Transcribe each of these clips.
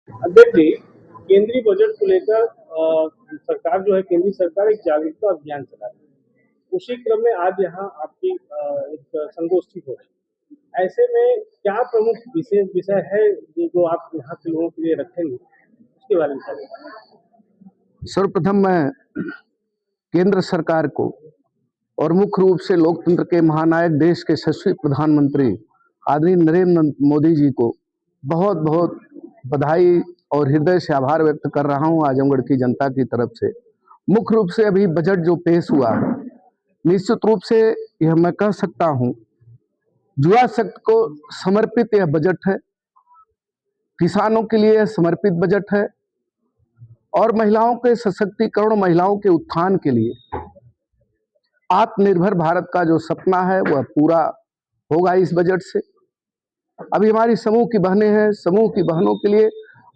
अध्यक्ष जी, केंद्रीय बजट को लेकर सरकार जो है केंद्रीय सरकार एक जागरूकता अभियान चला रही है। उसी क्रम में आज यहाँ आपकी एक संगोष्ठी हो रही है। ऐसे में क्या प्रमुख विशेष विषय है जो आप यहाँ के लोगों के लिए रखेंगे, उसके बारे में बताइए। सर्वप्रथम मैं केंद्र सरकार को और मुख्य रूप से लोकतंत्र के महानायक देश के यशस्वी प्रधानमंत्री आदरणीय नरेंद्र मोदी जी को बहुत बहुत बधाई और हृदय से आभार व्यक्त कर रहा हूं आजमगढ़ की जनता की तरफ से। मुख्य रूप से अभी बजट जो पेश हुआ, निश्चित रूप से यह मैं कह सकता हूं युवा शक्ति को समर्पित यह बजट है, किसानों के लिए समर्पित बजट है और महिलाओं के सशक्तिकरण, महिलाओं के उत्थान के लिए आत्मनिर्भर भारत का जो सपना है वह पूरा होगा इस बजट से। अभी हमारी समूह की बहनें हैं, समूह की बहनों के लिए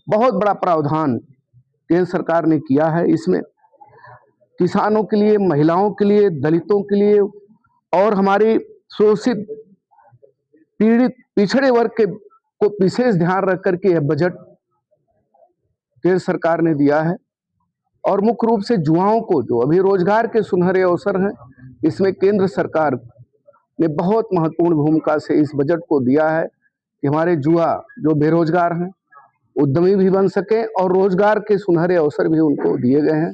बहुत बड़ा प्रावधान केंद्र सरकार ने किया है। इसमें किसानों के लिए, महिलाओं के लिए, दलितों के लिए और हमारी शोषित, पीड़ित, पिछड़े वर्ग के को विशेष ध्यान रख करके यह बजट केंद्र सरकार ने दिया है। और मुख्य रूप से युवाओं को जो अभी रोजगार के सुनहरे अवसर हैं, इसमें केंद्र सरकार ने बहुत महत्वपूर्ण भूमिका से इस बजट को दिया है कि हमारे युवा जो बेरोजगार हैं उद्यमी भी बन सके और रोजगार के सुनहरे अवसर भी उनको दिए गए हैं।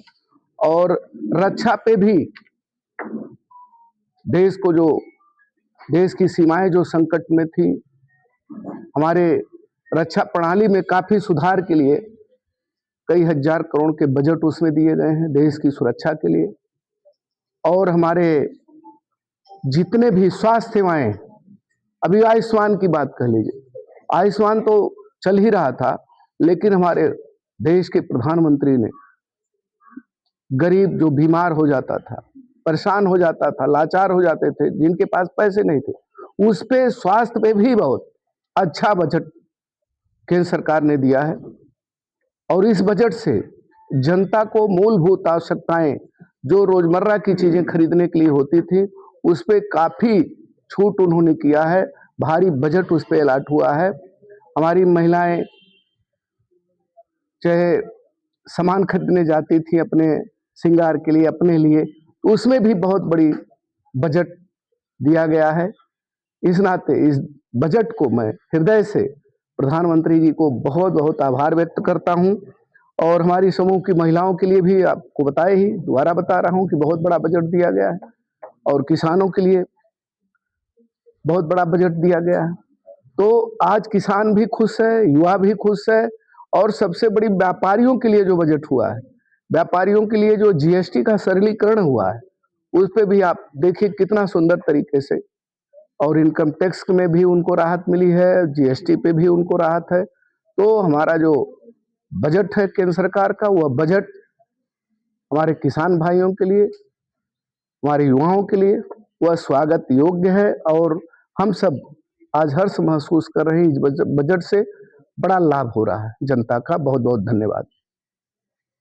और रक्षा पे भी देश की सीमाएं जो संकट में थी, हमारे रक्षा प्रणाली में काफी सुधार के लिए कई हजार करोड़ के बजट उसमें दिए गए हैं देश की सुरक्षा के लिए। और हमारे जितने भी स्वास्थ्य सेवाएं, अभी आयुष्मान की बात कर लीजिए, आयुष्मान तो चल ही रहा था, लेकिन हमारे देश के प्रधानमंत्री ने गरीब जो बीमार हो जाता था, परेशान हो जाता था, लाचार हो जाते थे, जिनके पास पैसे नहीं थे, उस पे स्वास्थ्य पे भी बहुत अच्छा बजट केंद्र सरकार ने दिया है। और इस बजट से जनता को मूलभूत आवश्यकताएं, जो रोजमर्रा की चीजें खरीदने के लिए होती थी, उस पे काफी छूट उन्होंने किया है। भारी बजट उस पे अलॉट हुआ है। हमारी महिलाएं चाहे सामान खरीदने जाती थी अपने श्रृंगार के लिए, अपने लिए, उसमें भी बहुत बड़ी बजट दिया गया है। इस नाते इस बजट को मैं हृदय से प्रधानमंत्री जी को बहुत बहुत आभार व्यक्त करता हूं। और हमारी समूह की महिलाओं के लिए भी आपको बताए ही, दोबारा बता रहा हूं कि बहुत बड़ा बजट दिया गया है और किसानों के लिए बहुत बड़ा बजट दिया गया है। तो आज किसान भी खुश है, युवा भी खुश है और सबसे बड़ी व्यापारियों के लिए जो बजट हुआ है, व्यापारियों के लिए जो जीएसटी का सरलीकरण हुआ है, उस पे भी आप देखिए कितना सुंदर तरीके से, और इनकम टैक्स में भी उनको राहत मिली है, जीएसटी पे भी उनको राहत है। तो हमारा जो बजट है केंद्र सरकार का, वह बजट हमारे किसान भाइयों के लिए, हमारे युवाओं के लिए वह स्वागत योग्य है। और हम सब आज हर्ष महसूस कर रहे हैं, इस बजट से बड़ा लाभ हो रहा है जनता का। बहुत बहुत धन्यवाद।